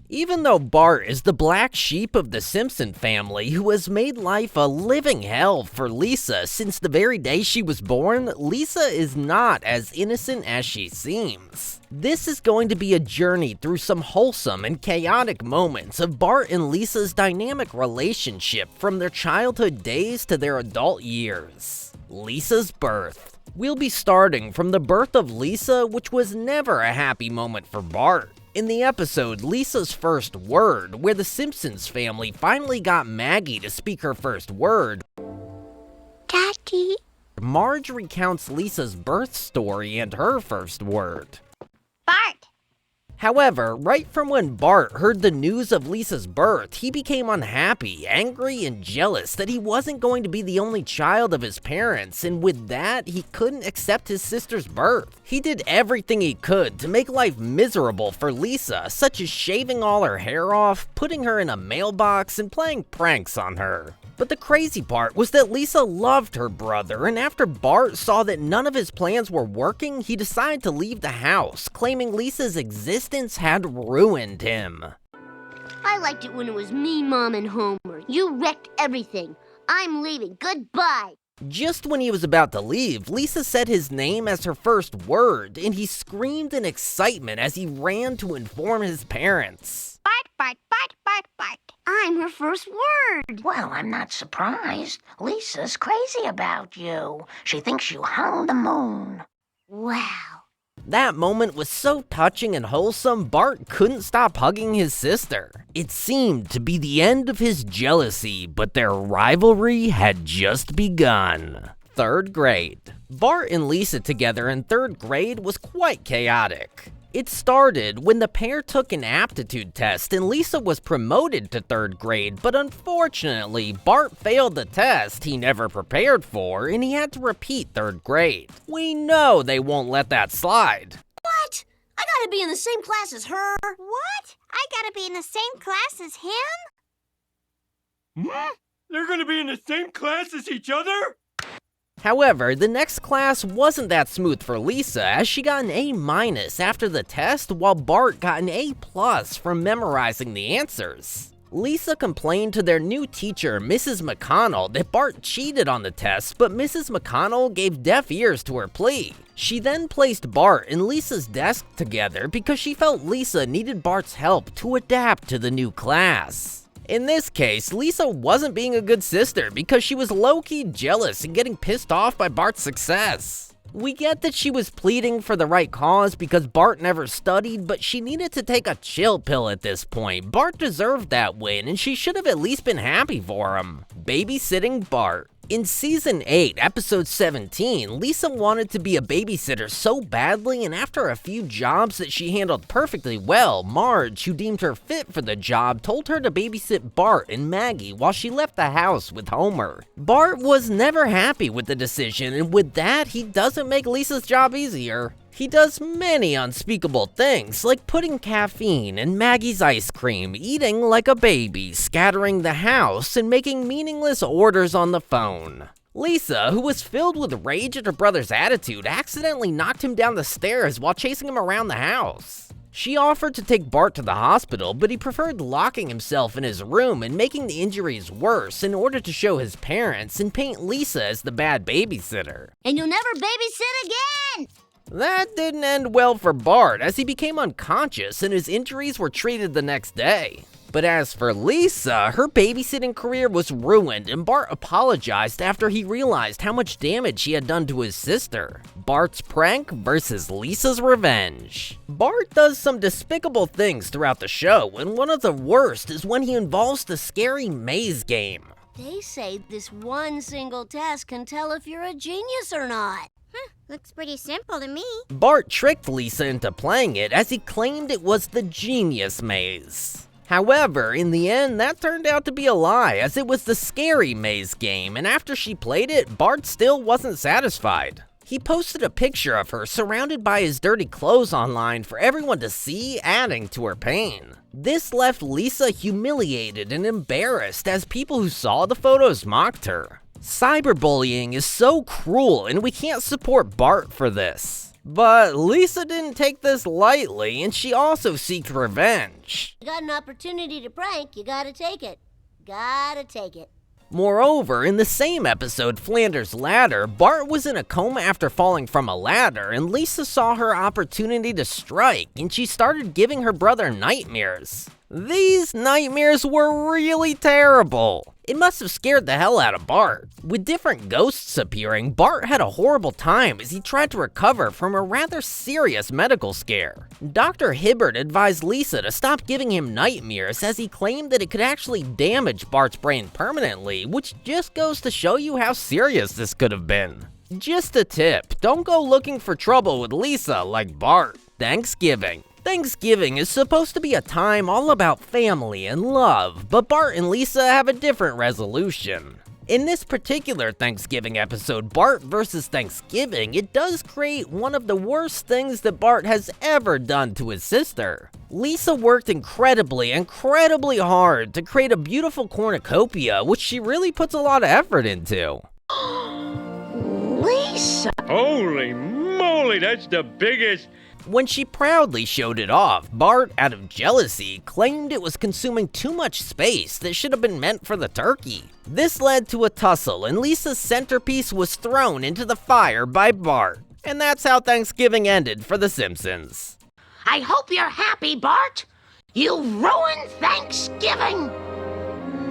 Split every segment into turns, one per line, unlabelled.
Even though Bart is the black sheep of the Simpson family who has made life a living hell for Lisa since the very day she was born, Lisa is not as innocent as she seems. This is going to be a journey through some wholesome and chaotic moments of Bart and Lisa's dynamic relationship from their childhood days to their adult years. Lisa's birth. We'll be starting from the birth of Lisa, which was never a happy moment for Bart. In the episode Lisa's First Word, where the Simpsons family finally got Maggie to speak her first word,
Daddy.
Marge recounts Lisa's birth story and her first word.
Bart.
However, right from when Bart heard the news of Lisa's birth, he became unhappy, angry, and jealous that he wasn't going to be the only child of his parents, and with that, he couldn't accept his sister's birth. He did everything he could to make life miserable for Lisa, such as shaving all her hair off, putting her in a mailbox, and playing pranks on her. But the crazy part was that Lisa loved her brother, and after Bart saw that none of his plans were working, he decided to leave the house, claiming Lisa's existence had ruined him.
I liked it when it was me, Mom, and Homer. You wrecked everything. I'm leaving. Goodbye.
Just when he was about to leave, Lisa said his name as her first word, and he screamed in excitement as he ran to inform his parents.
Bart, Bart, Bart, Bart, Bart. I'm her first word.
Well, I'm not surprised. Lisa's crazy about you. She thinks you hung the moon.
Wow.
That moment was so touching and wholesome, Bart couldn't stop hugging his sister. It seemed to be the end of his jealousy, but their rivalry had just begun. Third grade. Bart and Lisa together in third grade was quite chaotic. It started when the pair took an aptitude test and Lisa was promoted to third grade, but unfortunately, Bart failed the test he never prepared for and he had to repeat third grade. We know they won't let that slide.
What? I gotta be in the same class as her. What? I gotta be in the same class as him?
Hmm? They're gonna be in the same class as each other?
However, the next class wasn't that smooth for Lisa as she got an A- after the test while Bart got an A+ from memorizing the answers. Lisa complained to their new teacher, Mrs. McConnell, that Bart cheated on the test, but Mrs. McConnell gave deaf ears to her plea. She then placed Bart and Lisa's desk together because she felt Lisa needed Bart's help to adapt to the new class. In this case, Lisa wasn't being a good sister because she was low-key jealous and getting pissed off by Bart's success. We get that she was pleading for the right cause because Bart never studied, but she needed to take a chill pill at this point. Bart deserved that win, and she should have at least been happy for him. Babysitting Bart. In Season 8, Episode 17, Lisa wanted to be a babysitter so badly, and after a few jobs that she handled perfectly well, Marge, who deemed her fit for the job, told her to babysit Bart and Maggie while she left the house with Homer. Bart was never happy with the decision, and with that, he doesn't make Lisa's job easier. He does many unspeakable things, like putting caffeine in Maggie's ice cream, eating like a baby, scattering the house, and making meaningless orders on the phone. Lisa, who was filled with rage at her brother's attitude, accidentally knocked him down the stairs while chasing him around the house. She offered to take Bart to the hospital, but he preferred locking himself in his room and making the injuries worse in order to show his parents and paint Lisa as the bad babysitter.
And you'll never babysit again!
That didn't end well for Bart, as he became unconscious and his injuries were treated the next day. But as for Lisa, her babysitting career was ruined, and Bart apologized after he realized how much damage he had done to his sister. Bart's prank versus Lisa's revenge. Bart does some despicable things throughout the show, and one of the worst is when he involves the scary maze game.
They say this one single test can tell if you're a genius or not. Looks pretty simple to me.
Bart tricked Lisa into playing it as he claimed it was the genius maze. However, in the end, that turned out to be a lie as it was the scary maze game, and after she played it, Bart still wasn't satisfied. He posted a picture of her surrounded by his dirty clothes online for everyone to see, adding to her pain. This left Lisa humiliated and embarrassed as people who saw the photos mocked her. Cyberbullying is so cruel, and we can't support Bart for this. But Lisa didn't take this lightly, and she also seeked revenge.
You got an opportunity to prank, you gotta take it. Gotta take it.
Moreover, in the same episode, Flanders' Ladder, Bart was in a coma after falling from a ladder, and Lisa saw her opportunity to strike, and she started giving her brother nightmares. These nightmares were really terrible. It must have scared the hell out of Bart. With different ghosts appearing, Bart had a horrible time as he tried to recover from a rather serious medical scare. Dr. Hibbert advised Lisa to stop giving him nightmares as he claimed that it could actually damage Bart's brain permanently, which just goes to show you how serious this could have been. Just a tip, don't go looking for trouble with Lisa like Bart. Thanksgiving. Thanksgiving is supposed to be a time all about family and love, but Bart and Lisa have a different resolution. In this particular Thanksgiving episode, Bart vs. Thanksgiving, it does create one of the worst things that Bart has ever done to his sister. Lisa worked incredibly hard to create a beautiful cornucopia, which she really puts a lot of effort into.
Lisa!
Holy moly, that's the biggest...
When she proudly showed it off, Bart, out of jealousy, claimed it was consuming too much space that should have been meant for the turkey. This led to a tussle, and Lisa's centerpiece was thrown into the fire by Bart. And that's how Thanksgiving ended for The Simpsons.
I hope you're happy, Bart. You ruined Thanksgiving.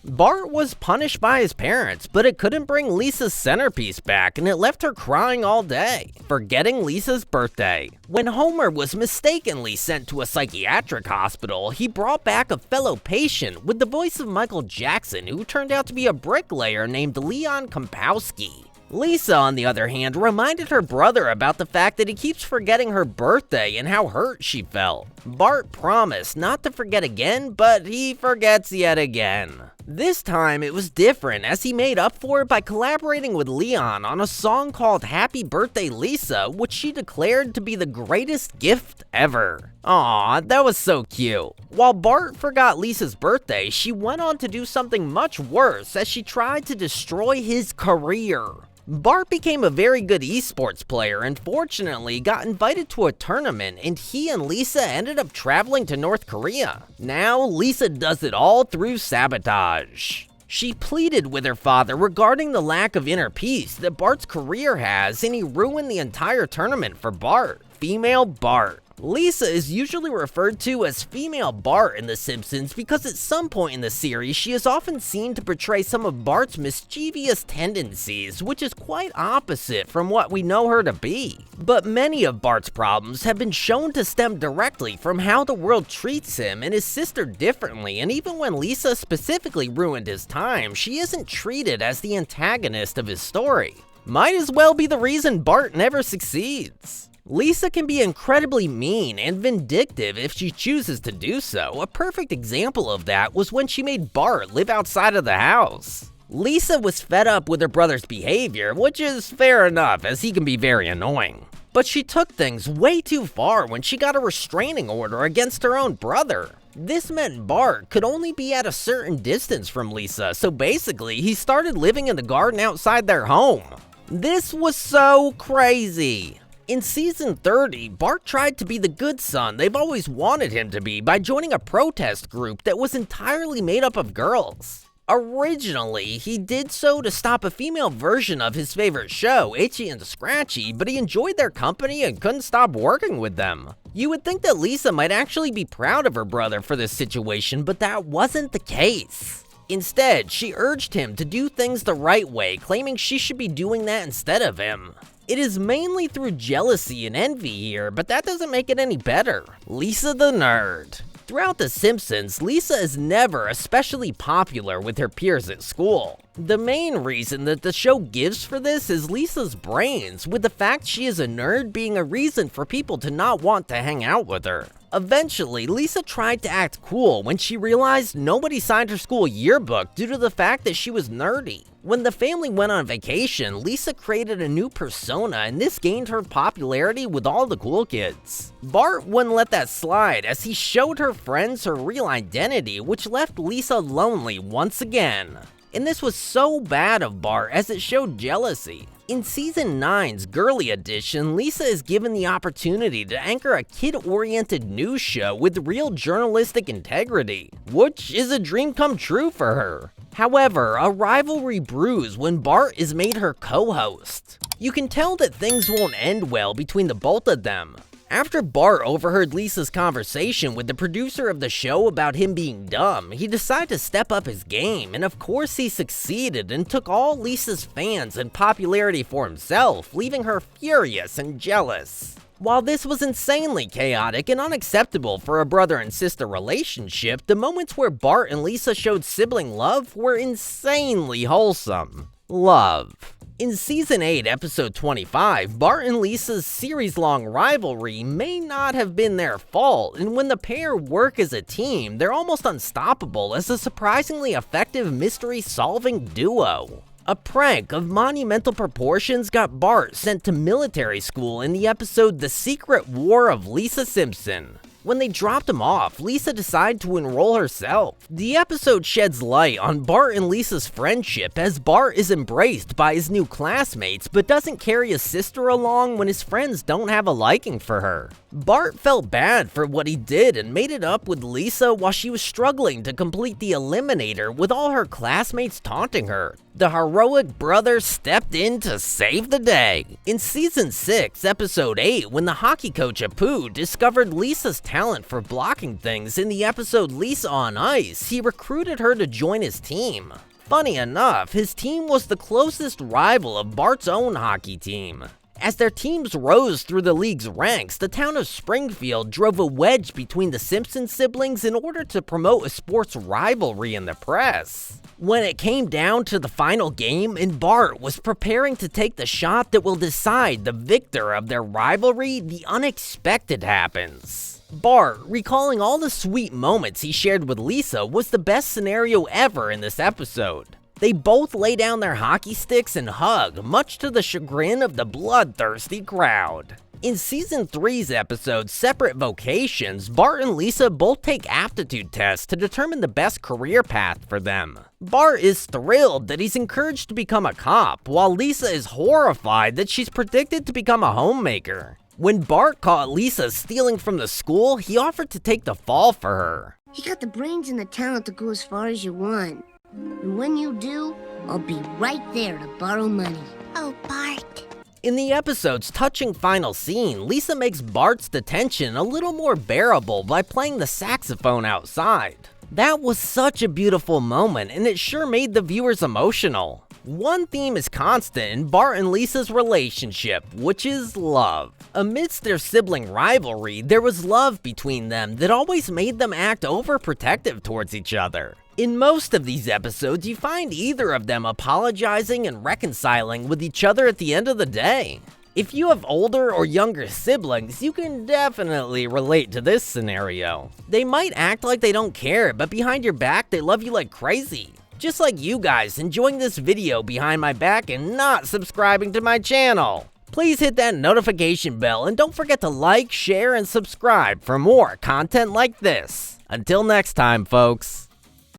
Bart was punished by his parents, but it couldn't bring Lisa's centerpiece back, and it left her crying all day, forgetting Lisa's birthday. When Homer was mistakenly sent to a psychiatric hospital, he brought back a fellow patient with the voice of Michael Jackson, who turned out to be a bricklayer named Leon Kompowski. Lisa, on the other hand, reminded her brother about the fact that he keeps forgetting her birthday and how hurt she felt. Bart promised not to forget again, but he forgets yet again. This time it was different, as he made up for it by collaborating with Leon on a song called Happy Birthday Lisa, which she declared to be the greatest gift ever. Aw, that was so cute. While Bart forgot Lisa's birthday, she went on to do something much worse as she tried to destroy his career. Bart became a very good esports player and fortunately got invited to a tournament, and he and Lisa ended up traveling to North Korea. Now, Lisa does it all through sabotage. She pleaded with her father regarding the lack of inner peace that Bart's career has, and he ruined the entire tournament for Bart. Female Bart. Lisa is usually referred to as Female Bart in The Simpsons because at some point in the series, she is often seen to portray some of Bart's mischievous tendencies, which is quite opposite from what we know her to be. But many of Bart's problems have been shown to stem directly from how the world treats him and his sister differently, and even when Lisa specifically ruined his time, she isn't treated as the antagonist of his story. Might as well be the reason Bart never succeeds. Lisa can be incredibly mean and vindictive if she chooses to do so. A perfect example of that was when she made Bart live outside of the house. Lisa was fed up with her brother's behavior, which is fair enough as he can be very annoying. But she took things way too far when she got a restraining order against her own brother. This meant Bart could only be at a certain distance from Lisa, so basically he started living in the garden outside their home. This was so crazy. In season 30, Bart tried to be the good son they've always wanted him to be by joining a protest group that was entirely made up of girls. Originally, he did so to stop a female version of his favorite show, Itchy and Scratchy, but he enjoyed their company and couldn't stop working with them. You would think that Lisa might actually be proud of her brother for this situation, but that wasn't the case. Instead, she urged him to do things the right way, claiming she should be doing that instead of him. It is mainly through jealousy and envy here, but that doesn't make it any better. Lisa the nerd. Throughout The Simpsons, Lisa is never especially popular with her peers at school. The main reason that the show gives for this is Lisa's brains, with the fact she is a nerd being a reason for people to not want to hang out with her. Eventually, Lisa tried to act cool when she realized nobody signed her school yearbook due to the fact that she was nerdy. When the family went on vacation, Lisa created a new persona, and this gained her popularity with all the cool kids. Bart wouldn't let that slide as he showed her friends her real identity, which left Lisa lonely once again. And this was so bad of Bart as it showed jealousy. In Season 9's Girly Edition, Lisa is given the opportunity to anchor a kid-oriented news show with real journalistic integrity, which is a dream come true for her. However, a rivalry brews when Bart is made her co-host. You can tell that things won't end well between the both of them. After Bart overheard Lisa's conversation with the producer of the show about him being dumb, he decided to step up his game, and of course he succeeded and took all Lisa's fans and popularity for himself, leaving her furious and jealous. While this was insanely chaotic and unacceptable for a brother and sister relationship, the moments where Bart and Lisa showed sibling love were insanely wholesome. Love. In Season 8, Episode 25, Bart and Lisa's series-long rivalry may not have been their fault, and when the pair work as a team, they're almost unstoppable as a surprisingly effective mystery-solving duo. A prank of monumental proportions got Bart sent to military school in the episode The Secret War of Lisa Simpson. When they dropped him off, Lisa decided to enroll herself. The episode sheds light on Bart and Lisa's friendship as Bart is embraced by his new classmates but doesn't carry his sister along when his friends don't have a liking for her. Bart felt bad for what he did and made it up with Lisa while she was struggling to complete the Eliminator with all her classmates taunting her. The heroic brother stepped in to save the day. In Season 6, Episode 8, when the hockey coach Apu discovered Lisa's talent for blocking things in the episode Lisa on Ice, he recruited her to join his team. Funny enough, his team was the closest rival of Bart's own hockey team. As their teams rose through the league's ranks, the town of Springfield drove a wedge between the Simpson siblings in order to promote a sports rivalry in the press. When it came down to the final game and Bart was preparing to take the shot that will decide the victor of their rivalry, the unexpected happens. Bart, recalling all the sweet moments he shared with Lisa, was the best scenario ever in this episode. They both lay down their hockey sticks and hug, much to the chagrin of the bloodthirsty crowd. In Season 3's episode, Separate Vocations, Bart and Lisa both take aptitude tests to determine the best career path for them. Bart is thrilled that he's encouraged to become a cop, while Lisa is horrified that she's predicted to become a homemaker. When Bart caught Lisa stealing from the school, he offered to take the fall for her.
You got the brains and the talent to go as far as you want. And when you do, I'll be right there to borrow money. Oh, Bart.
In the episode's touching final scene, Lisa makes Bart's detention a little more bearable by playing the saxophone outside. That was such a beautiful moment, and it sure made the viewers emotional. One theme is constant in Bart and Lisa's relationship, which is love. Amidst their sibling rivalry, there was love between them that always made them act overprotective towards each other. In most of these episodes, you find either of them apologizing and reconciling with each other at the end of the day. If you have older or younger siblings, you can definitely relate to this scenario. They might act like they don't care, but behind your back, they love you like crazy. Just like you guys enjoying this video behind my back and not subscribing to my channel. Please hit that notification bell and don't forget to like, share, and subscribe for more content like this. Until next time, folks.